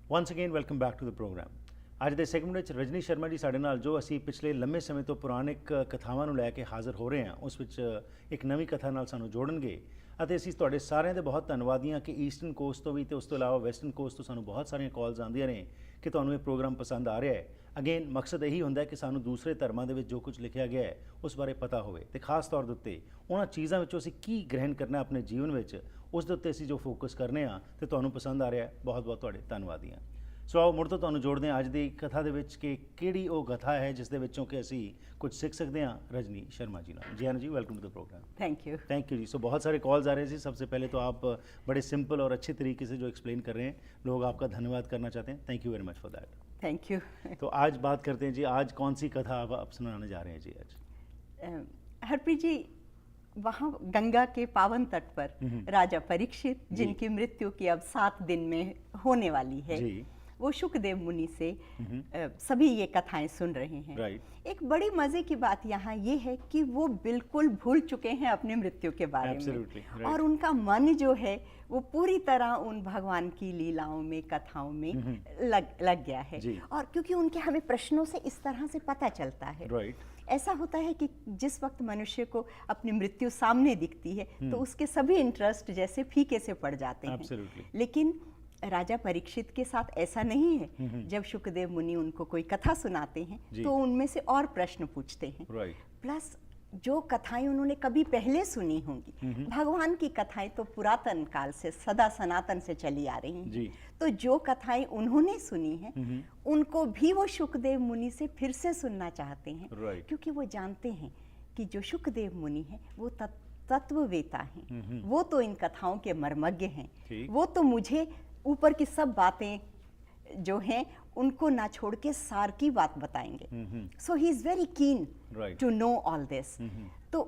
Once again, welcome back to the program. ਅੱਜ ਦੇ segment ਵਿੱਚ ਰਜਨੀ ਸ਼ਰਮਾ ਜੀ ਸਾਡੇ ਨਾਲ ਜੋ ਅਸੀਂ ਪਿਛਲੇ ਲੰਮੇ ਸਮੇਂ ਤੋਂ ਪੁਰਾਣਿਕ ਕਥਾਵਾਂ ਨੂੰ ਲੈ ਕੇ ਹਾਜ਼ਰ ਹੋ ਰਹੇ ਹਾਂ ਉਸ ਵਿੱਚ ਇੱਕ ਨਵੀਂ ਕਥਾ ਨਾਲ ਸਾਨੂੰ ਜੋੜਨਗੇ ਅਤੇ ਅਸੀਂ ਤੁਹਾਡੇ ਸਾਰਿਆਂ ਦੇ ਬਹੁਤ ਧੰਨਵਾਦੀ ਹਾਂ ਕਿ ਈਸਟਰਨ ਕੋਸਟ ਤੋਂ ਵੀ ਤੇ ਉਸ ਤੋਂ ਇਲਾਵਾ ਵੈਸਟਰਨ ਕੋਸਟ ਤੋਂ ਸਾਨੂੰ ਬਹੁਤ ਸਾਰੀਆਂ ਕਾਲਸ ਆਉਂਦੀਆਂ ਨੇ ਕਿ ਤੁਹਾਨੂੰ ਇਹ ਪ੍ਰੋਗਰਾਮ ਪਸੰਦ ਆ ਰਿਹਾ ਹੈ। ਅਗੇਨ ਮਕਸਦ ਇਹੀ ਹੁੰਦਾ ਹੈ ਕਿ ਸਾਨੂੰ ਦੂਸਰੇ ਧਰਮਾਂ ਦੇ ਵਿੱਚ ਜੋ ਕੁਝ ਲਿਖਿਆ ਗਿਆ ਹੈ ਉਸ ਬਾਰੇ ਪਤਾ ਹੋਵੇ ਤੇ ਖਾਸ ਤੌਰ ਦੇ ਉੱਤੇ ਉਹਨਾਂ ਚੀਜ਼ਾਂ ਵਿੱਚੋਂ ਅਸੀਂ ਕੀ ਗ੍ਰਹਿਣ ਕਰਨਾ ਆਪਣੇ ਜੀਵਨ ਵਿੱਚ ਉਸ ਦੇ ਉੱਤੇ ਅਸੀਂ ਜੋ ਫੋਕਸ ਕਰਨੇ ਆ ਤੇ ਤੁਹਾਨੂੰ ਪਸੰਦ ਆ ਰਿਹਾ ਬਹੁਤ ਬਹੁਤ ਤੁਹਾਡੇ ਧੰਨਵਾਦੀ ਹਾਂ। ਸੋ ਆਓ ਮੁੜ ਤੋਂ ਤੁਹਾਨੂੰ ਜੋੜਦੇ ਹਾਂ ਅੱਜ ਦੀ ਕਥਾ ਦੇ ਵਿੱਚ ਕਿ ਕਿਹੜੀ ਉਹ ਕਥਾ ਹੈ ਜਿਸ ਦੇ ਵਿੱਚੋਂ ਕਿ ਅਸੀਂ ਕੁਝ ਸਿੱਖ ਸਕਦੇ ਹਾਂ रजनी शर्मा जी ਨਾਲ। जी हाँ जी, welcome to the program. Thank you जी। सो बहुत सारे कॉल्स आ रहे हैं। सबसे पहले तो आप बड़े सिंपल और अच्छे तरीके से जो एक्सप्लेन कर रहे हैं, लोग आपका धन्यवाद करना चाहते हैं। Thank you very much for that. Thank you. तो आज बात करते हैं जी, आज कौन सी कथा आप सुनाने जा रहे हैं जी आज? हरप्रीत जी, वहाँ गंगा के पावन तट पर राजा परीक्षित जिनकी मृत्यु की अब 7 दिन में होने वाली है जी। वो शुकदेव मुनि से सभी ये कथाएं सुन रहे हैं। राइट। एक बड़ी मजे की बात यहाँ ये है कि वो बिल्कुल भूल चुके हैं अपने मृत्यु के बारे Absolutely, में right. और उनका मन जो है वो पूरी तरह उन भगवान की लीलाओं में कथाओं में लग गया है। जी। और क्योंकि उनके हमें प्रश्नों से इस तरह से पता चलता है। राइट। ऐसा होता है कि जिस वक्त मनुष्य को अपनी मृत्यु सामने दिखती है तो उसके सभी इंटरेस्ट जैसे फीके से पड़ जाते हैं। Absolutely. लेकिन राजा परीक्षित के साथ ऐसा नहीं है। जब शुकदेव मुनि उनको कोई कथा सुनाते हैं तो उनमें से और प्रश्न पूछते हैं। राइट। प्लस जो कथाएं उन्होंने कभी पहले सुनी होंगी, भगवान की कथाएं तो पुरातन काल से सदा सनातन से चली आ रही हैं। तो जो कथाएं उन्होंने सुनी हैं उनको भी वो शुकदेव मुनि से फिर से सुनना चाहते हैं। Right. क्योंकि वो जानते हैं कि जो शुकदेव मुनि हैं वो तत्ववेता हैं। वो तो इन कथाओं के मर्मज्ञ हैं। वो तो मुझे ऊपर की सब बातें जो हैं उनको ना छोड़ के सार की बात बताएंगे। So he is very keen to know all this. तो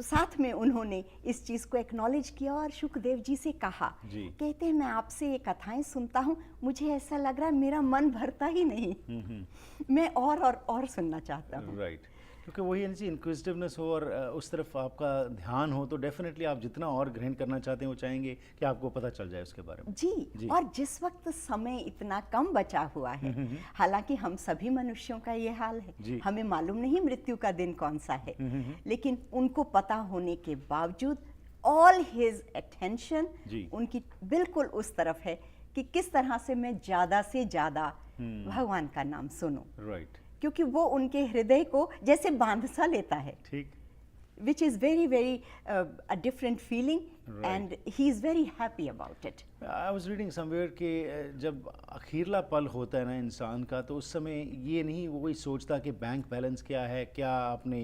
साथ में उन्होंने इस चीज को एक्नॉलेज किया और शुकदेव जी से कहा, कहते हैं मैं आपसे ये कथाएं सुनता हूँ, मुझे ऐसा लग रहा है मेरा मन भरता ही नहीं। मैं और सुनना चाहता हूँ। राइट। क्योंकि वही है जी, इंक्विजिटिवनेस हो और उस तरफ आपका ध्यान हो तो डेफिनेटली आप जितना और ग्रहण करना चाहते हैं वो चाहेंगे कि आपको पता चल जाए उसके बारे में। जी। और जिस वक्त समय इतना कम बचा हुआ है, हालांकि हम सभी मनुष्यों का ये हाल है, हमें मालूम नहीं मृत्यु का दिन कौन सा है, लेकिन उनको पता होने के बावजूद ऑल हिज अटेंशन उनकी बिल्कुल उस तरफ है कि किस तरह से मैं ज्यादा से ज्यादा भगवान का नाम सुनूं। राइट। क्योंकि वो उनके हृदय को जैसे बांध सा लेता है। ठीक। Which is very very a different feeling, and he is very happy about it. I was reading somewhere कि जब अखीरला पल होता है ना इंसान का तो उस समय ये नहीं वो कोई सोचता कि बैंक बैलेंस क्या है, क्या आपने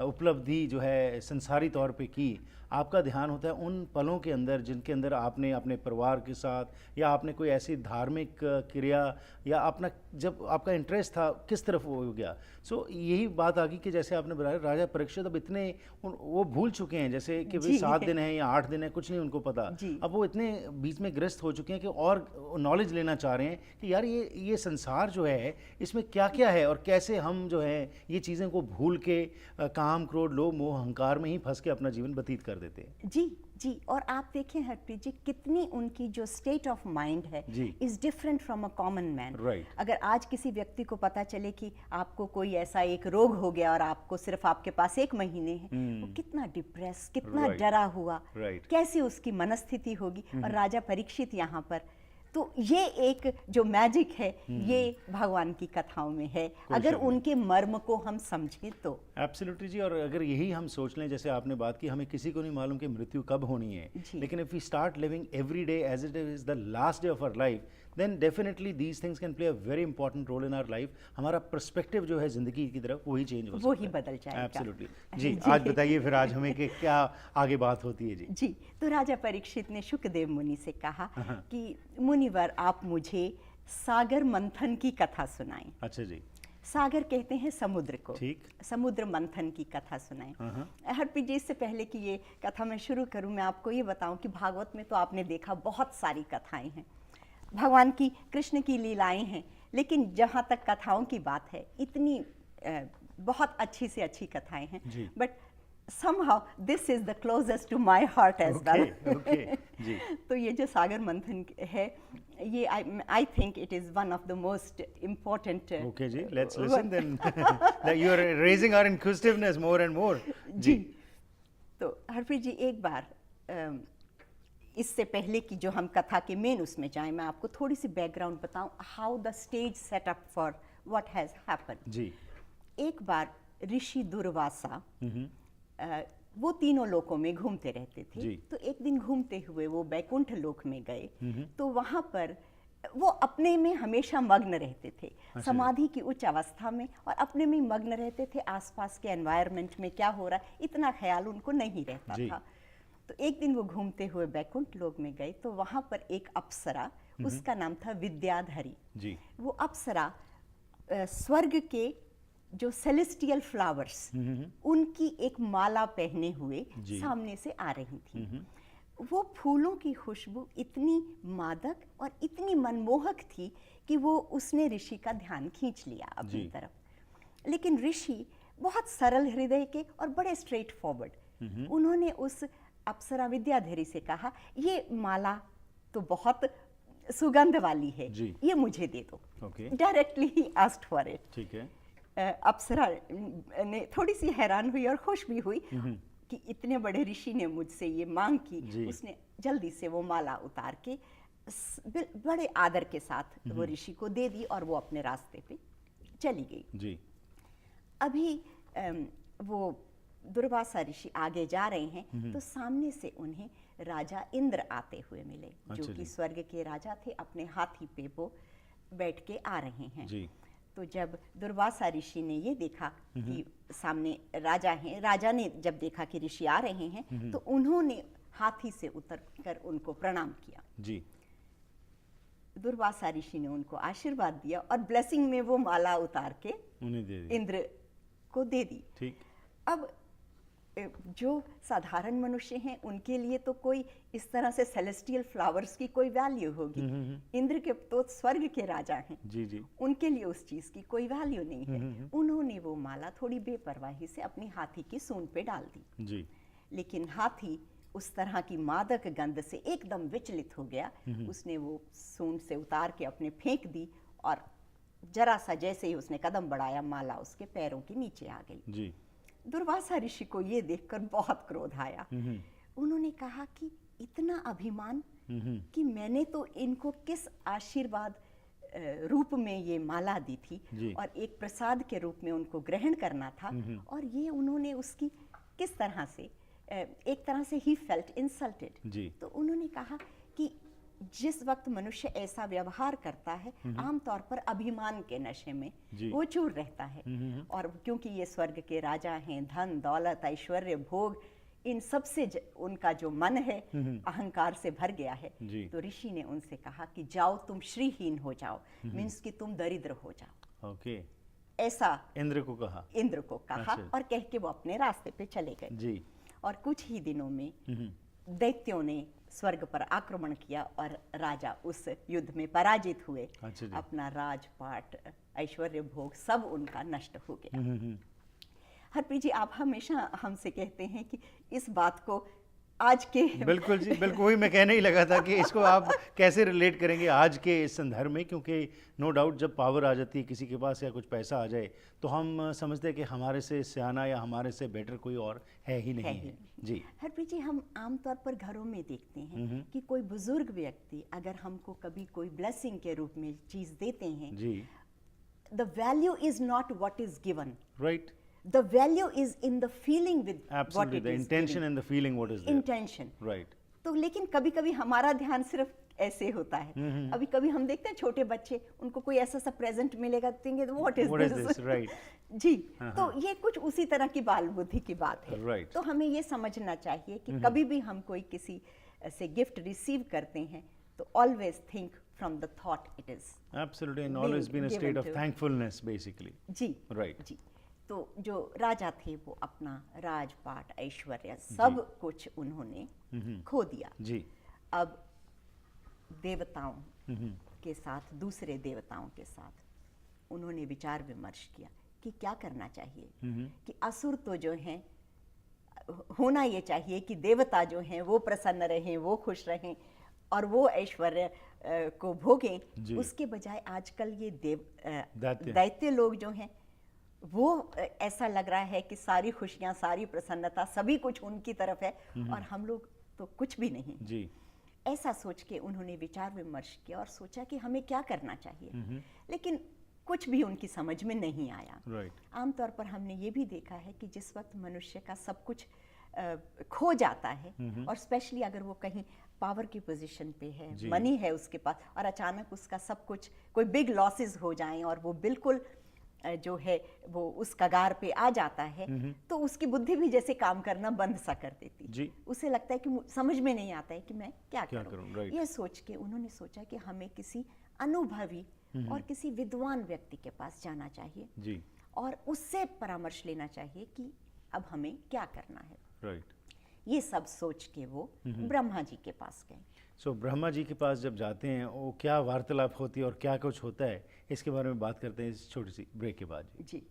उपलब्धि जो है संसारी तौर पे की। आपका ध्यान होता है उन पलों के अंदर जिनके अंदर आपने अपने परिवार के साथ या आपने कोई ऐसी धार्मिक क्रिया या अपना जब आपका इंटरेस्ट था किस तरफ वो हो गया। सो यही बात आ गई कि जैसे आपने बताया राजा परीक्षित अब इतने वो भूल चुके हैं जैसे कि भाई 7 दिन है या 8 दिन है, कुछ नहीं उनको पता। अब वो इतने बीच में ग्रस्त हो चुके हैं कि और नॉलेज लेना चाह रहे हैं कि यार ये संसार जो है इसमें क्या क्या है और कैसे हम जो है ये चीज़ें को भूल के काम क्रोध लोभ मोह अहंकार में ही फंस के अपना जीवन व्यतीत कर देते हैं। जी। और आप देखें हरप्रीत जी कितनी उनकी जो स्टेट ऑफ माइंड है is different from a common man. अगर आज किसी व्यक्ति को पता चले कि आपको कोई ऐसा एक रोग हो गया और आपको सिर्फ आपके पास 1 महीने है, वो कितना डिप्रेस, कितना डरा हुआ, कैसी उसकी मनस्थिति होगी। और राजा परीक्षित यहाँ पर तो ये एक जो मैजिक है ये भगवान की कथाओं में है, अगर उनके मर्म को हम समझें तो। एब्सोल्युटली जी। और अगर यही हम सोच लें जैसे आपने बात की हमें किसी को नहीं मालूम कि मृत्यु कब होनी है, लेकिन if we start living every day as it is the last day of our life then definitely these things can play a very important role in our life. हमारा पर्सपेक्टिव जो है जिंदगी की तरफ वही चेंज हो सकता है, वही बदल जाएगा। एब्सोल्युटली जी। आज बताइए फिर आज हमें कि क्या आगे बात होती है जी। तो राजा परीक्षित ने शुकदेव मुनि से कहा कि मुनिवर आप मुझे सागर मंथन की कथा सुनाएं। अच्छा जी। सागर कहते हैं समुद्र को। ठीक। समुद्र मंथन की कथा सुनाएं। हरप्रीत जी, इससे पहले कि ये कथा मैं शुरू करूं मैं आपको ये बताऊं कि भागवत में तो आपने देखा बहुत सारी कथाएं हैं, भगवान की कृष्ण की लीलाएं हैं, लेकिन जहाँ तक कथाओं की बात है इतनी बहुत अच्छी से अच्छी कथाएं हैं, but somehow this is the closest to my heart as well. Okay. जी। तो ये जो सागर मंथन है, ये I think it is one of the most important. Okay जी, let's listen then. You are raising our inquisitiveness more and more. जी। तो हरप्रीत जी, एक बार इससे पहले कि जो हम कथा के मेन उसमें जाएं, मैं आपको थोड़ी सी बैकग्राउंड बताऊं, how the stage setup for what has happened. जी। एक बार ऋषि दुर्वासा वो तीनों लोकों में घूमते रहते थे। जी। तो एक दिन घूमते हुए वो बैकुंठ लोक में गए, तो वहाँ पर वो अपने में हमेशा मग्न रहते थे, समाधि की उच्च अवस्था में, और अपने में मग्न रहते थे। आसपास के एनवायरनमेंट में क्या हो रहा है इतना ख्याल उनको नहीं रहता जी। था। तो एक दिन वो घूमते हुए बैकुंठ लोक में गए, तो वहाँ पर एक अप्सरा, उसका नाम था विद्याधरी। जी। वो अप्सरा स्वर्ग के जो सेलेस्टियल फ्लावर्स, उनकी एक माला पहने हुए सामने से आ रही थी। वो फूलों की खुशबू इतनी मादक और इतनी मनमोहक थी कि वो उसने ऋषि का ध्यान खींच लिया अपनी तरफ। लेकिन ऋषि बहुत सरल हृदय के और बड़े स्ट्रेट फॉरवर्ड, उन्होंने उस अप्सरा विद्याधरी से कहा, ये माला तो बहुत सुगंध वाली है, ये मुझे दे दो। Directly he asked for it. ठीक है। अप्सरा ने थोड़ी सी हैरान हुई और खुश भी हुई कि इतने बड़े ऋषि ने मुझसे ये मांग की। उसने जल्दी से वो माला उतार के बड़े आदर के साथ वो ऋषि को दे दी और वो अपने रास्ते पे चली गई। जी। अभी वो दुर्वासा ऋषि आगे जा रहे हैं, तो सामने से उन्हें राजा इंद्र आते हुए मिले, जो कि स्वर्ग के राजा थे। अपने हाथी पे वो बैठ के आ रहे हैं। जी। तो जब दुर्वासा ऋषि ने ये देखा कि सामने राजा हैं, राजा ने जब देखा कि ऋषि आ रहे हैं, तो उन्होंने हाथी से उतर कर उनको प्रणाम किया। जी। दुर्वासा ऋषि ने उनको आशीर्वाद दिया और ब्लेसिंग में वो माला उतार के उन्हें दे दी, इंद्र को दे दी। ठीक। अब जो साधारण मनुष्य हैं उनके लिए तो कोई इस तरह से सेलेस्टियल फ्लावर्स की कोई वैल्यू होगी। इंद्र के तो स्वर्ग के राजा हैं, जी जी, उनके लिए उस चीज की कोई वैल्यू नहीं है। उन्होंने वो माला थोड़ी बेपरवाही से अपनी हाथी की सूंड पे डाल दी। जी। लेकिन हाथी उस तरह की मादक गंध से एकदम विचलित हो गया। उसने वो सूंड से उतार के अपने फेंक दी और जरा सा जैसे ही उसने कदम बढ़ाया, माला उसके पैरों के नीचे आ गई। जी। दुर्वासा ऋषि को ये देखकर बहुत क्रोध आया। उन्होंने कहा कि इतना अभिमान, कि मैंने तो इनको किस आशीर्वाद रूप में ये माला दी थी और एक प्रसाद के रूप में उनको ग्रहण करना था, और ये उन्होंने उसकी किस तरह से, एक तरह से ही फेल्ट इंसल्टेड। तो उन्होंने कहा कि जिस वक्त मनुष्य ऐसा व्यवहार करता है, आमतौर पर अभिमान के नशे में वो चूर रहता है। और क्योंकि ये स्वर्ग के राजा हैं, धन दौलत ऐश्वर्य भोग इन सब से उनका जो मन है अहंकार से भर गया है। तो ऋषि ने उनसे कहा कि जाओ तुम श्रीहीन हो जाओ, मीन्स कि तुम दरिद्र हो जाओ। ओके। ऐसा इंद्र को कहा। इंद्र को कहा और कह के वो अपने रास्ते पे चले गए। जी। और कुछ ही दिनों में दैत्यों ने स्वर्ग पर आक्रमण किया और राजा उस युद्ध में पराजित हुए। अपना राजपाट ऐश्वर्य भोग सब उनका नष्ट हो गया। हरप्रीत जी, आप हमेशा हमसे कहते हैं कि इस बात को आज के बिल्कुल जी, बिल्कुल वही मैं कहने ही लगा था कि इसको आप कैसे रिलेट करेंगे आज के इस संदर्भ में, क्योंकि नो डाउट जब पावर आ जाती है किसी के पास या कुछ पैसा आ जाए तो हम समझते हैं कि हमारे से सियाना या हमारे से बेटर कोई और है ही नहीं है। जी हरप्रीत जी, हम आमतौर पर घरों में देखते हैं कि कोई बुजुर्ग व्यक्ति अगर हमको कभी कोई ब्लेसिंग के रूप में चीज देते हैं, जी, the value is not what is given, right, the value is in the feeling with absolutely what it the is intention giving. and the feeling what is there, intention, right. तो लेकिन कभी कभी हमारा ध्यान सिर्फ ऐसे होता है। अभी कभी हम देखते हैं छोटे बच्चे, उनको कोई ऐसा सा प्रेजेंट मिलेगा, देंगे व्हाट इज दिस, राइट। जी, तो ये कुछ उसी तरह की बाल बुद्धि की बात है। right. तो हमें ये समझना चाहिए कि कभी भी हम कोई किसी से गिफ्ट रिसीव करते हैं तो always think from the thought it is absolutely and always been a state of thankfulness basically. जी, right. जी, तो जो राजा थे वो अपना राजपाट ऐश्वर्य सब कुछ उन्होंने खो दिया। जी। अब देवताओं के साथ, दूसरे देवताओं के साथ उन्होंने विचार विमर्श किया कि क्या करना चाहिए। कि असुर तो जो हैं होना ये चाहिए कि देवता जो हैं वो प्रसन्न रहें, वो खुश रहें और वो ऐश्वर्य को भोगें। उसके बजाय आजकल ये दैत्य लोग जो हैं वो ऐसा लग रहा है कि सारी खुशियां, सारी प्रसन्नता, सभी कुछ उनकी तरफ है और हम लोग तो कुछ भी नहीं जी। ऐसा सोच के उन्होंने विचार विमर्श किया और सोचा कि हमें क्या करना चाहिए, लेकिन कुछ भी उनकी समझ में नहीं आया। आमतौर पर हमने ये भी देखा है कि जिस वक्त मनुष्य का सब कुछ खो जाता है और स्पेशली अगर वो कहीं पावर की पोजीशन पे है, मनी है उसके पास और अचानक उसका सब कुछ कोई बिग लॉसेस हो जाएं और वो बिल्कुल जो है वो उस कगार पे आ जाता है, तो उसकी बुद्धि भी जैसे काम करना बंद सा कर देती जी। उसे लगता है कि समझ में नहीं आता है कि मैं क्या करूं। ये सोच के उन्होंने सोचा कि हमें किसी अनुभवी और किसी विद्वान व्यक्ति के पास जाना चाहिए जी। और उससे परामर्श लेना चाहिए कि अब हमें क्या करना है। ये सब सोच के वो ब्रह्मा जी के पास गए। ब्रह्मा जी के पास जब जाते हैं वो क्या वार्तालाप होती है और क्या कुछ होता है, इसके बारे में बात करते हैं इस छोटी सी ब्रेक के बाद जी।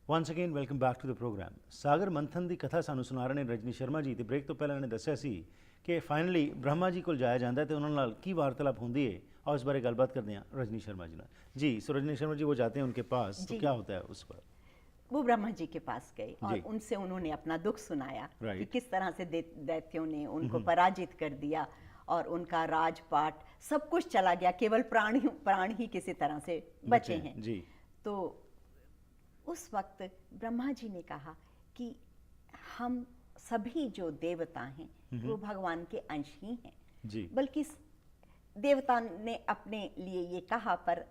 Once again welcome back to the program. Sagar Manthan की कथा सानू सुना रहे हैं रजनी शर्मा जी। तो ब्रेक तो पहले उन्होंने दस्या सी कि फाइनली ब्रह्मा जी को जाया जाता है तो उन्होंने नाल की वार्तालाप होंदी है और इस बारे गलबात करते हैं रजनी शर्मा जी जी। सो रजनी शर्मा जी वो जाते हैं उनके पास, तो क्या होता है उस पर? वो ब्रह्मा जी के पास गए और उनसे उन्होंने अपना दुख सुनाया कि किस तरह से दैत्यों ने उनको पराजित कर दिया और उनका राजपाट सब कुछ चला गया, केवल प्राण ही किसी तरह से बचे हैं जी। तो उस वक्त ब्रह्मा जी ने कहा कि हम सभी जो देवता हैं वो भगवान के अंश ही हैं जी। बल्कि देवता ने अपने लिए ये कहा, पर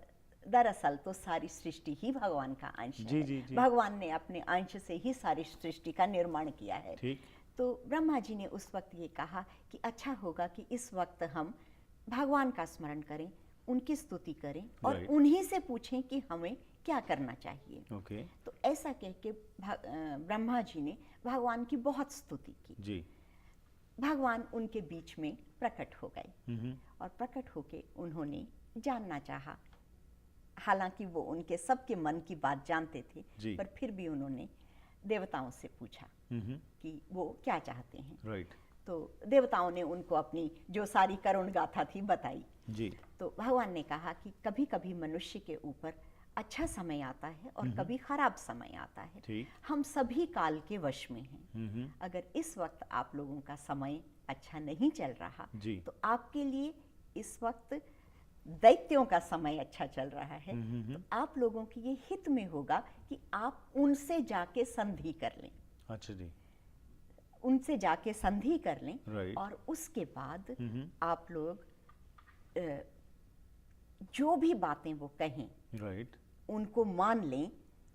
दरअसल तो सारी सृष्टि ही भगवान का अंश है जी। भगवान ने अपने अंश से ही सारी सृष्टि का निर्माण किया है। तो ब्रह्मा जी ने उस वक्त ये कहा कि अच्छा होगा कि इस वक्त हम भगवान का स्मरण करें, उनकी स्तुति करें और उन्हीं से पूछें कि हमें क्या करना चाहिए। तो ऐसा कह के ब्रह्मा जी ने भगवान की बहुत स्तुति की जी। भगवान उनके बीच में प्रकट हो गए और प्रकट होके उन्होंने जानना चाहा। हालांकि वो उनके सबके मन की बात जानते थे, पर फिर भी उन्होंने देवताओं से पूछा कि वो क्या चाहते हैं। तो देवताओं ने उनको अपनी जो सारी करुण गाथा थी बताई जी। तो भगवान ने कहा कि कभी कभी मनुष्य के ऊपर अच्छा समय आता है और कभी खराब समय आता है। हम सभी काल के वश में हैं। अगर इस वक्त आप लोगों का समय अच्छा नहीं चल रहा तो आपके लिए इस वक्त दैत्यों का समय अच्छा चल रहा है। तो आप लोगों की ये हित में होगा कि आप उनसे जाके संधि कर लें। अच्छा जी। उनसे जाके संधि कर लें और उसके बाद आप लोग जो भी बातें वो कहें उनको मान लें,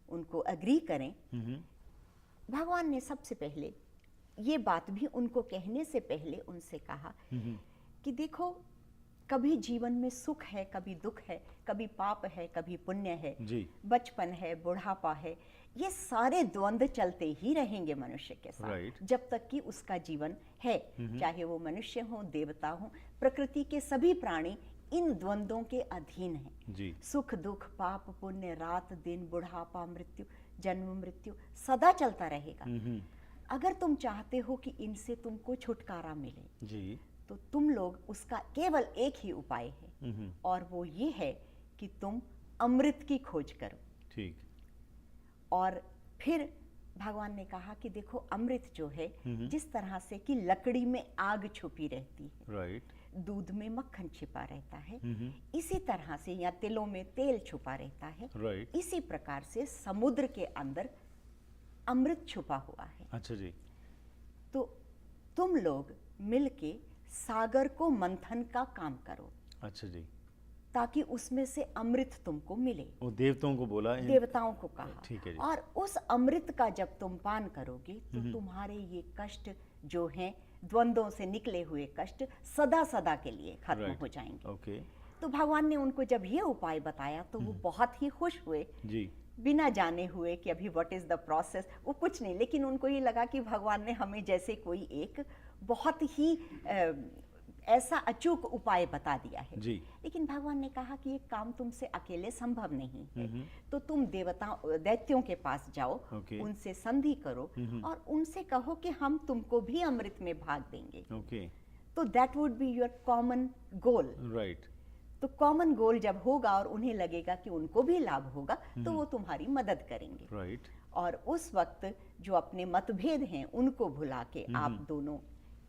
उनको अग्री करें। भगवान ने सबसे पहले ये बात भी उनको कहने से पहले उनसे कहा कि देखो, कभी जीवन में सुख है, कभी दुख है, कभी पाप है, कभी पुण्य है, बचपन है, बुढ़ापा है, ये सारे द्वंद्व चलते ही रहेंगे मनुष्य के साथ जब तक कि उसका जीवन है। चाहे वो मनुष्य हो, देवता हो, प्रकृति के सभी प्राणी इन द्वंद्वों के अधीन हैं। सुख दुख, पाप पुण्य, रात दिन, बुढ़ापा, मृत्यु, जन्म मृत्यु सदा चलता रहेगा। अगर तुम चाहते हो कि इनसे तुमको छुटकारा मिले तो तुम लोग, उसका केवल एक ही उपाय है और वो ये है कि तुम अमृत की खोज करो। ठीक। और फिर भगवान ने कहा कि देखो, अमृत जो है जिस तरह से कि लकड़ी में आग छुपी रहती है, दूध में मक्खन छिपा रहता है, इसी तरह से, या तिलों में तेल छुपा रहता है, इसी प्रकार से समुद्र के अंदर अमृत छुपा हुआ है। अच्छा जी। तो तुम लोग मिलके सागर को मंथन का काम करो। अच्छा जी। ताकि उसमें से अमृत तुमको मिले। वो देवताओं को बोला, देवताओं को कहा। ठीक है जी। और उस अमृत का जब तुम पान करोगे तो तुम्हारे ये कष्ट जो हैं, द्वंद्वों से निकले हुए कष्ट, सदा सदा के लिए खत्म हो जाएंगे। ओके। तो भगवान ने उनको जब ये उपाय बताया तो वो बहुत ही खुश हुए जी। बिना जाने हुए कि अभी व्हाट इज द प्रोसेस, वो कुछ नहीं, लेकिन उनको ये लगा कि भगवान ने हमें जैसे कोई एक बहुत ही ऐसा अचूक उपाय बता दिया है। जी। लेकिन भगवान ने कहा कि ये काम तुमसे अकेले संभव नहीं है, तो तुम देवताओं दैत्यों के पास जाओ, उनसे संधि करो और उनसे कहो कि हम तुमको भी अमृत में भाग देंगे। तो that would be your common goal. Right. तो कॉमन गोल जब होगा और उन्हें लगेगा कि उनको भी लाभ होगा, तो वो तुम्हारी मदद करेंगे। राइट। और उस वक्त जो अपने मतभेद हैं उनको भुला के आप दोनों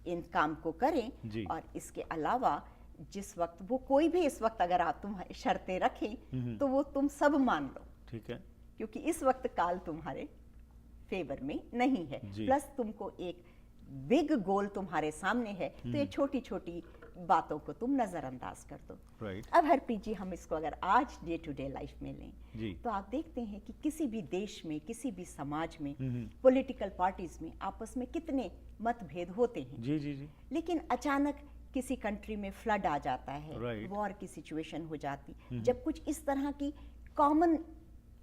इन काम को करें। और इसके अलावा जिस वक्त वो कोई भी इस वक्त अगर आप तुम्हारी शर्तें रखें तो वो तुम सब मान लो। ठीक है। क्योंकि इस वक्त काल तुम्हारे फेवर में नहीं है, प्लस तुमको एक बिग गोल तुम्हारे सामने है, तो ये छोटी छोटी बातों को तुम नजरअंदाज कर दो। राइट। अब हरप्रीत जी, हम इसको अगर आज डे टू डे लाइफ में लें तो आप देखते हैं कि किसी भी देश में, किसी भी समाज में, पॉलिटिकल पार्टीज में आपस में कितने मतभेद होते हैं। जी जी जी। लेकिन अचानक किसी कंट्री में फ्लड आ जाता है, वॉर की सिचुएशन हो जाती, जब कुछ इस तरह की कॉमन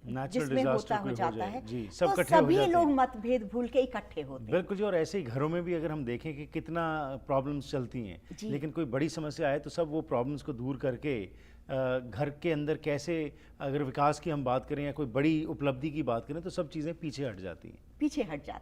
जिसमें होता हो जाता है, जी, तो सभी लोग मतभेद भूल के इकट्ठे होते हैं। बिल्कुल जी। और ऐसे ही घरों में भी अगर हम देखें कि कितना प्रॉब्लम्स चलती हैं, लेकिन कोई बड़ी समस्या आए तो सब वो प्रॉब्लम्स को दूर करके घर के अंदर कैसे, अगर विकास की हम बात करें या कोई बड़ी उपलब्धि की बात करें, तो सब चीज़ें पीछे हट जाती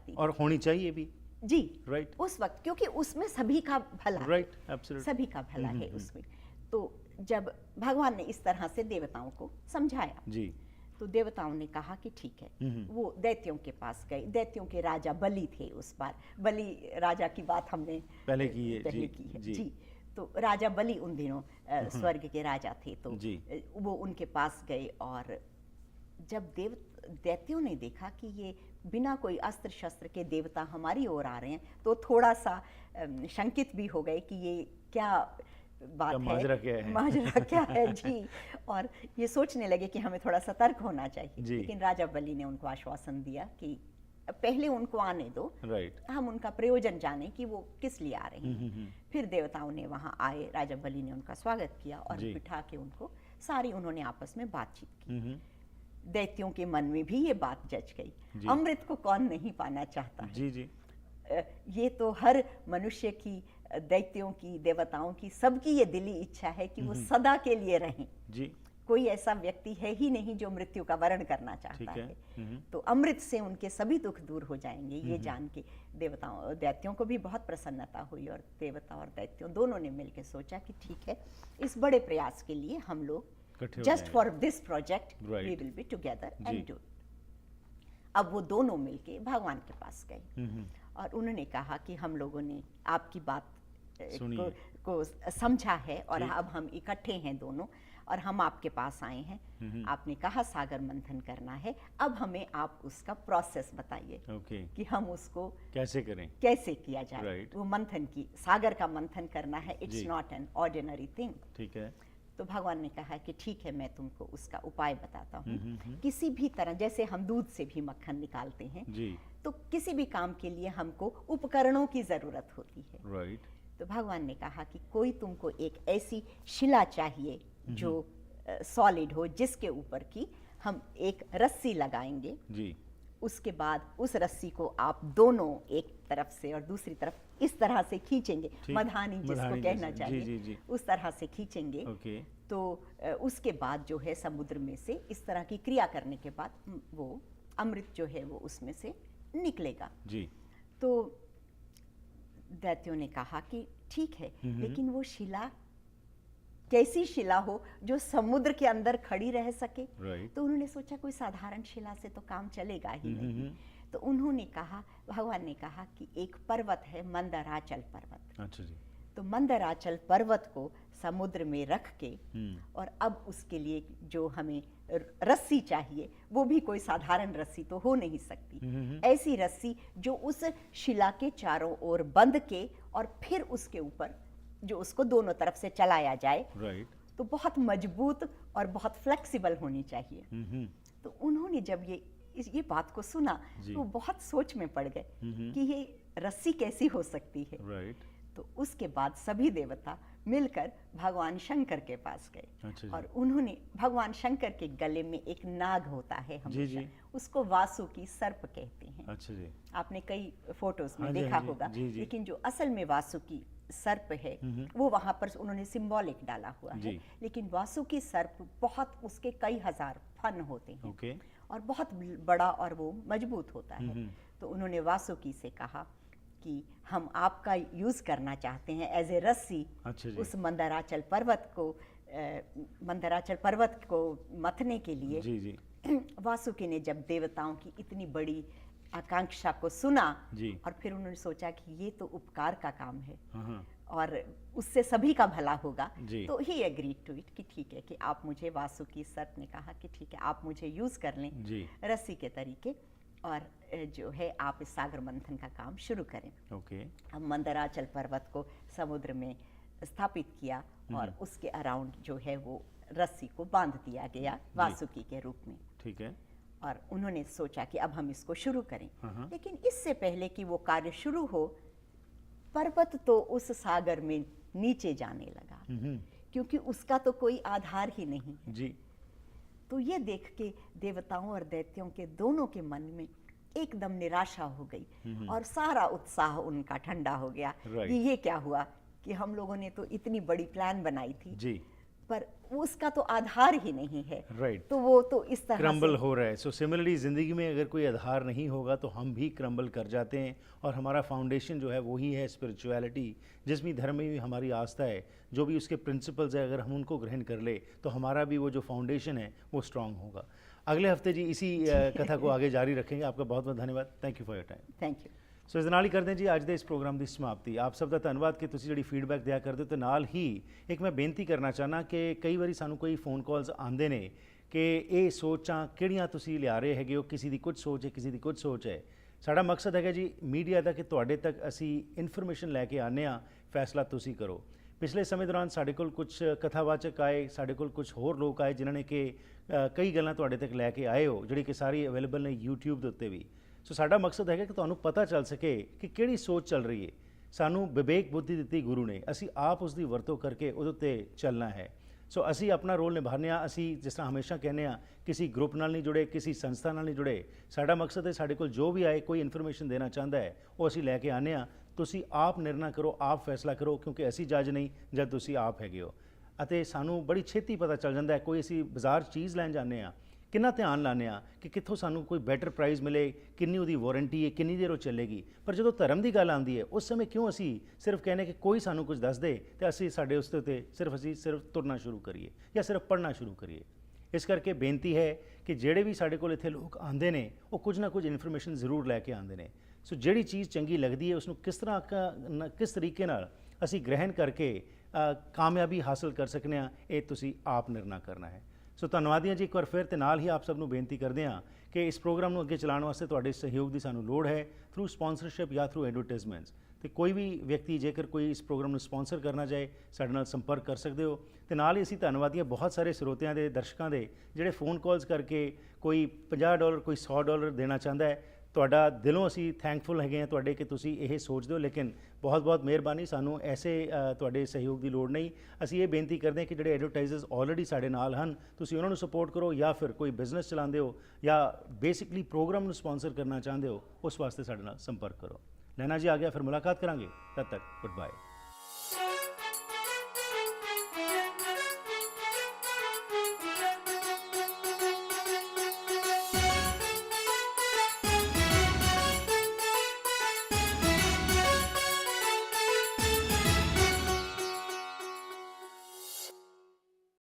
हैं और होनी चाहिए भी। जी। राइट। उस वक्त क्योंकि उसमें सभी का भला, राइट, एब्सोल्युटली सभी का भला है उसमें। तो जब भगवान ने इस तरह से देवताओं को समझाया जी, तो देवताओं ने कहा कि ठीक है। वो दैत्यों के पास गए। दैत्यों के राजा बलि थे उस बार। बलि राजा की बात हमने पहले की है। जी। तो राजा बलि उन दिनों स्वर्ग के राजा थे, तो वो उनके पास गए। और जब दैत्यों ने देखा कि ये बिना कोई अस्त्र शस्त्र के देवता हमारी ओर आ रहे हैं, तो थोड़ा सा शंकित भी हो गए कि ये क्या बात है, माजरा क्या है जी। और ये सोचने लगे कि हमें थोड़ा सतर्क होना चाहिए। लेकिन राजा बलि ने उनको आश्वासन दिया कि पहले उनको आने दो, हम उनका प्रयोजन जाने कि वो किस लिए आ रहे हैं। फिर देवताओं ने वहां आए, राजा बलि ने उनका स्वागत किया और बिठा के उनको सारी उन्होंने आपस में बातचीत की। दैत्यों के मन में भी ये बात जच गई, अमृत को कौन नहीं पाना चाहता है। जी जी। ये तो हर मनुष्य की, दैत्यों की, देवताओं की, सबकी ये दिली इच्छा है कि वो सदा के लिए रहें। जी। कोई ऐसा व्यक्ति है ही नहीं जो मृत्यु का वरण करना चाहता है। तो अमृत से उनके सभी दुख दूर हो जाएंगे, ये जान के दैत्यों को भी बहुत प्रसन्नता हुई। और देवता और दैत्यों दोनों ने मिलकर सोचा कि ठीक है, इस बड़े प्रयास के लिए हम लोग just for this project we will be together and do. अब वो दोनों मिलके भगवान के पास गए और उन्होंने कहा कि हम लोगों ने आपकी बात को समझा है और अब हम इकट्ठे हैं दोनों, और हम आपके पास आए हैं। आपने कहा सागर मंथन करना है, अब हमें आप उसका प्रोसेस बताइए कि हम उसको कैसे करें, कैसे किया जाए। वो मंथन की, सागर का मंथन करना है, it's not an ordinary thing. ठीक है। तो भगवान ने कहा कि ठीक है, मैं तुमको उसका उपाय बताता हूँ। किसी भी तरह, जैसे हम दूध से भी मक्खन निकालते हैं, तो किसी भी काम के लिए हमको उपकरणों की जरूरत होती है। तो भगवान ने कहा कि कोई तुमको एक ऐसी शिला चाहिए जो सॉलिड हो, जिसके ऊपर की हम एक रस्सी लगाएंगे जी। उसके बाद उस रस्सी को आप दोनों एक तरफ से और दूसरी तरफ इस तरह से खींचेंगे, मधानी जिसको कहना चाहिए, जी, जी। उस तरह से खींचेंगे। तो उसके बाद जो है समुद्र में से इस तरह की क्रिया करने के बाद वो अमृत जो है वो उसमें से निकलेगा जी। तो दैत्यों ने कहा कि ठीक है, लेकिन वो शिला कैसी शिला हो जो समुद्र के अंदर खड़ी रह सके। तो उन्होंने सोचा कोई साधारण शिला से तो काम चलेगा ही नहीं। तो उन्होंने कहा, भगवान ने कहा कि एक पर्वत है, मंदराचल पर्वत। अच्छा जी। तो मंदराचल पर्वत को समुद्र में रख के और अब उसके लिए जो हमें रस्सी चाहिए, वो भी कोई साधारण रस्सी तो हो नहीं सकती। ऐसी रस्सी जो उस शिला के चारों ओर बंध के और फिर उसके ऊपर जो उसको दोनों तरफ से चलाया जाए। तो बहुत मजबूत और बहुत फ्लेक्सिबल होनी चाहिए। तो उन्होंने जब ये बात को सुना तो बहुत सोच में पड़ गए कि ये रस्सी कैसी हो सकती है। तो उसके बाद सभी देवता मिलकर भगवान शंकर के पास गए। अच्छा और उन्होंने, भगवान शंकर के गले में एक नाग होता है हमेशा, उसको वासुकी सर्प कहते हैं। अच्छा जी। आपने कई फोटोज में देखा होगा, लेकिन जो असल में वासुकी सर्प है वो वहां पर उन्होंने सिंबॉलिक डाला हुआ है, लेकिन वासुकी सर्प बहुत उसके कई हजार फन होते हैं और बहुत बड़ा और वो मजबूत होता है। तो उन्होंने वासुकी से कहा कि हम आपका यूज करना चाहते हैं एज ए रस्सी उस मंदराचल पर्वत को मथने के लिए। जी। वासुकी ने जब देवताओं की इतनी बड़ी आकांक्षा को सुना और फिर उन्होंने सोचा कि ये तो उपकार का काम है और उससे सभी का भला होगा, तो ही एग्री टू इट कि ठीक है कि आप मुझे, वासुकी सर्प ने कहा कि ठीक है आप मुझे यूज कर लें रस्सी के तरीके और जो है आप इस सागर मंथन का काम शुरू करें। अब मंदराचल पर्वत को समुद्र में स्थापित किया और उसके अराउंड जो है वो रस्सी को बांध दिया गया वासुकी के रूप में। ठीक है। और उन्होंने सोचा कि अब हम इसको शुरू करें, लेकिन इससे पहले कि वो कार्य शुरू हो, पर्वत तो उस सागर में नीचे जाने लगा क्योंकि उसका तो कोई आधार ही नहीं है। जी। तो ये देख के देवताओं और दैत्यों के दोनों के मन में एकदम निराशा हो गई और सारा उत्साह उनका ठंडा हो गया कि ये क्या हुआ कि हम लोगों ने तो इतनी बड़ी प्लान बनाई थी जी, पर उसका तो आधार ही नहीं है। राइट। तो वो तो इस तरह क्रम्बल हो रहा है। सो सिमिलरली ज़िंदगी में अगर कोई आधार नहीं होगा तो हम भी क्रम्बल कर जाते हैं और हमारा फाउंडेशन जो है वही है स्पिरिचुअलिटी, जिसमें धर्म में भी हमारी आस्था है, जो भी उसके प्रिंसिपल्स है अगर हम उनको ग्रहण कर ले तो हमारा भी वो जो फाउंडेशन है वो स्ट्रांग होगा। अगले हफ्ते जी इसी कथा को आगे जारी रखेंगे। आपका बहुत बहुत धन्यवाद। Thank you for your time. Thank you. ਸੋ ਇਸ ਨਾਲ ਹੀ ਕਰਦੇ ਜੀ ਅੱਜ ਦੇ ਇਸ ਪ੍ਰੋਗਰਾਮ ਦੀ ਸਮਾਪਤੀ। ਆਪ ਸਭ ਦਾ ਧੰਨਵਾਦ ਕਿ ਤੁਸੀਂ ਜਿਹੜੀ ਫੀਡਬੈਕ ਦਿਆ ਕਰਦੇ ਹੋ ਤੇ ਨਾਲ ਹੀ ਇੱਕ ਮੈਂ ਬੇਨਤੀ ਕਰਨਾ ਚਾਹਨਾ ਕਿ ਕਈ ਵਾਰੀ ਸਾਨੂੰ ਕੋਈ ਫੋਨ ਕਾਲਸ ਆਉਂਦੇ ਨੇ ਕਿ ਇਹ ਸੋਚਾਂ ਕਿਹੜੀਆਂ ਤੁਸੀਂ ਲਿਆ ਰਹੇ ਹੈਗੇ ਹੋ, ਕਿਸੇ ਦੀ ਕੁਝ ਸੋਚ ਹੈ, ਕਿਸੇ ਦੀ ਕੁਝ ਸੋਚ ਹੈ। ਸਾਡਾ ਮਕਸਦ ਹੈਗਾ ਜੀ ਮੀਡੀਆ ਦਾ ਕਿ ਤੁਹਾਡੇ ਤੱਕ ਅਸੀਂ ਇਨਫੋਰਮੇਸ਼ਨ ਲੈ ਕੇ ਆਉਂਦੇ ਹਾਂ, ਫੈਸਲਾ ਤੁਸੀਂ ਕਰੋ। ਪਿਛਲੇ ਸਮੇਂ ਦੌਰਾਨ ਸਾਡੇ ਕੋਲ ਕੁਝ ਕਥਾਵਾਚਕ ਆਏ, ਸਾਡੇ ਕੋਲ ਕੁਝ ਹੋਰ ਲੋਕ ਆਏ ਜਿਨ੍ਹਾਂ ਨੇ ਕਿ ਕਈ ਗੱਲਾਂ ਤੁਹਾਡੇ ਤੱਕ ਲੈ ਕੇ ਆਏ ਹੋ ਜਿਹੜੀ ਕਿ ਸਾਰੀ ਅਵੇਲੇਬਲ ਨੇ YouTube ਦੇ ਉੱਤੇ ਵੀ। ਸੋ ਸਾਡਾ ਮਕਸਦ ਹੈਗਾ ਕਿ ਤੁਹਾਨੂੰ ਪਤਾ ਚੱਲ ਸਕੇ ਕਿ ਕਿਹੜੀ ਸੋਚ ਚੱਲ ਰਹੀ ਹੈ। ਸਾਨੂੰ ਵਿਵੇਕ ਬੁੱਧੀ ਦਿੱਤੀ ਗੁਰੂ ਨੇ, ਅਸੀਂ ਆਪ ਉਸ ਦੀ ਵਰਤੋਂ ਕਰਕੇ ਉਹਦੇ ਉੱਤੇ ਚੱਲਣਾ ਹੈ। ਸੋ ਅਸੀਂ ਆਪਣਾ ਰੋਲ ਨਿਭਾਉਂਦੇ ਹਾਂ। ਅਸੀਂ ਜਿਸ ਤਰ੍ਹਾਂ ਹਮੇਸ਼ਾ ਕਹਿੰਦੇ ਹਾਂ ਕਿਸੇ ਗਰੁੱਪ ਨਾਲ ਨਹੀਂ ਜੁੜੇ, ਕਿਸੇ ਸੰਸਥਾ ਨਾਲ ਨਹੀਂ ਜੁੜੇ। ਸਾਡਾ ਮਕਸਦ ਹੈ ਸਾਡੇ ਕੋਲ ਜੋ ਵੀ ਆਏ ਕੋਈ ਇਨਫੋਰਮੇਸ਼ਨ ਦੇਣਾ ਚਾਹੁੰਦਾ ਹੈ ਉਹ ਅਸੀਂ ਲੈ ਕੇ ਆਉਂਦੇ ਹਾਂ। ਤੁਸੀਂ ਆਪ ਨਿਰਣਾ ਕਰੋ, ਆਪ ਫੈਸਲਾ ਕਰੋ, ਕਿਉਂਕਿ ਅਸੀਂ ਜੱਜ ਨਹੀਂ ਜਦ ਤੁਸੀਂ ਆਪ ਹੈਗੇ ਹੋ। ਅਤੇ ਸਾਨੂੰ ਬੜੀ ਛੇਤੀ ਪਤਾ ਚੱਲ ਜਾਂਦਾ ਹੈ ਕੋਈ ਅਸੀਂ ਬਾਜ਼ਾਰ ਚੀਜ਼ ਲੈਣ ਜਾਂਦੇ ਹਾਂ ਕਿੰਨਾ ਧਿਆਨ ਲਾਉਂਦੇ ਹਾਂ ਕਿ ਕਿੱਥੋਂ ਸਾਨੂੰ ਕੋਈ ਬੈਟਰ ਪ੍ਰਾਈਸ ਮਿਲੇ, ਕਿੰਨੀ ਉਹਦੀ ਵਾਰੰਟੀ ਹੈ, ਕਿੰਨੀ ਦੇਰ ਉਹ ਚੱਲੇਗੀ। ਪਰ ਜਦੋਂ ਧਰਮ ਦੀ ਗੱਲ ਆਉਂਦੀ ਹੈ ਉਸ ਸਮੇਂ ਕਿਉਂ ਅਸੀਂ ਸਿਰਫ ਕਹਿੰਦੇ ਕਿ ਕੋਈ ਸਾਨੂੰ ਕੁਝ ਦੱਸ ਦੇ ਅਤੇ ਅਸੀਂ ਸਾਡੇ ਉਸ ਦੇ ਉੱਤੇ ਸਿਰਫ ਤੁਰਨਾ ਸ਼ੁਰੂ ਕਰੀਏ ਜਾਂ ਸਿਰਫ ਪੜ੍ਹਨਾ ਸ਼ੁਰੂ ਕਰੀਏ। ਇਸ ਕਰਕੇ ਬੇਨਤੀ ਹੈ ਕਿ ਜਿਹੜੇ ਵੀ ਸਾਡੇ ਕੋਲ ਇੱਥੇ ਲੋਕ ਆਉਂਦੇ ਨੇ ਉਹ ਕੁਝ ਨਾ ਕੁਝ ਇਨਫੋਰਮੇਸ਼ਨ ਜ਼ਰੂਰ ਲੈ ਕੇ ਆਉਂਦੇ ਨੇ। ਸੋ ਜਿਹੜੀ ਚੀਜ਼ ਚੰਗੀ ਲੱਗਦੀ ਹੈ ਉਸਨੂੰ ਕਿਸ ਤਰੀਕੇ ਨਾਲ ਅਸੀਂ ਗ੍ਰਹਿਣ ਕਰਕੇ ਕਾਮਯਾਬੀ ਹਾਸਲ ਕਰ ਸਕਨੇ ਹਾਂ ਇਹ ਤੁਸੀਂ ਆਪ ਨਿਰਣਾ ਕਰਨਾ ਹੈ। ਸੋ ਧੰਨਵਾਦ ਜੀ ਇੱਕ ਵਾਰ ਫਿਰ, ਤੇ ਨਾਲ ਹੀ ਆਪ ਸਭ ਨੂੰ ਬੇਨਤੀ ਕਰਦੇ ਹਾਂ ਕਿ ਇਸ ਪ੍ਰੋਗਰਾਮ ਨੂੰ ਅੱਗੇ ਚਲਾਉਣ ਵਾਸਤੇ ਤੁਹਾਡੇ ਸਹਿਯੋਗ ਦੀ ਸਾਨੂੰ ਲੋੜ ਹੈ ਥਰੂ ਸਪਾਂਸਰਸ਼ਿਪ ਜਾਂ ਥਰੂ ਐਡਵਰਟਾਈਜ਼ਮੈਂਟਸ। ਤੇ ਕੋਈ ਵੀ ਵਿਅਕਤੀ ਜੇਕਰ ਕੋਈ ਇਸ ਪ੍ਰੋਗਰਾਮ ਨੂੰ ਸਪਾਂਸਰ ਕਰਨਾ ਚਾਹੇ ਸਾਡੇ ਨਾਲ ਸੰਪਰਕ ਕਰ ਸਕਦੇ ਹੋ। ਤੇ ਨਾਲ ਹੀ ਅਸੀਂ ਧੰਨਵਾਦੀ ਹਾਂ ਬਹੁਤ ਸਾਰੇ ਸਰੋਤਿਆਂ ਦੇ, ਦਰਸ਼ਕਾਂ ਦੇ ਜਿਹੜੇ ਫੋਨ ਕਾਲਸ ਕਰਕੇ ਕੋਈ $50 ਕੋਈ $100 ਦੇਣਾ ਚਾਹੁੰਦਾ ਹੈ। ਤੁਹਾਡਾ ਦਿਲੋਂ ਅਸੀਂ ਥੈਂਕਫੁਲ ਹੈਗੇ ਹਾਂ ਤੁਹਾਡੇ ਕਿ ਤੁਸੀਂ ਇਹ ਸੋਚਦੇ ਹੋ, ਲੇਕਿਨ ਬਹੁਤ ਬਹੁਤ ਮਿਹਰਬਾਨੀ, ਸਾਨੂੰ ਐਸੇ ਤੁਹਾਡੇ ਸਹਿਯੋਗ ਦੀ ਲੋੜ ਨਹੀਂ। ਅਸੀਂ ਇਹ ਬੇਨਤੀ ਕਰਦੇ ਹਾਂ ਕਿ ਜਿਹੜੇ ਐਡਵਰਟਾਈਜ਼ਰਸ ਆਲਰੇਡੀ ਸਾਡੇ ਨਾਲ ਹਨ ਤੁਸੀਂ ਉਹਨਾਂ ਨੂੰ ਸਪੋਰਟ ਕਰੋ, ਜਾਂ ਫਿਰ ਕੋਈ ਬਿਜ਼ਨਸ ਚਲਾਉਂਦੇ ਹੋ ਜਾਂ ਬੇਸਿਕਲੀ ਪ੍ਰੋਗਰਾਮ ਨੂੰ ਸਪਾਂਸਰ ਕਰਨਾ ਚਾਹੁੰਦੇ ਹੋ ਉਸ ਵਾਸਤੇ ਸਾਡੇ ਨਾਲ ਸੰਪਰਕ ਕਰੋ। ਲੈਣਾ ਜੀ ਆ ਗਿਆ, ਫਿਰ ਮੁਲਾਕਾਤ ਕਰਾਂਗੇ। ਤਦ ਤੱਕ ਗੁੱਡ ਬਾਏ।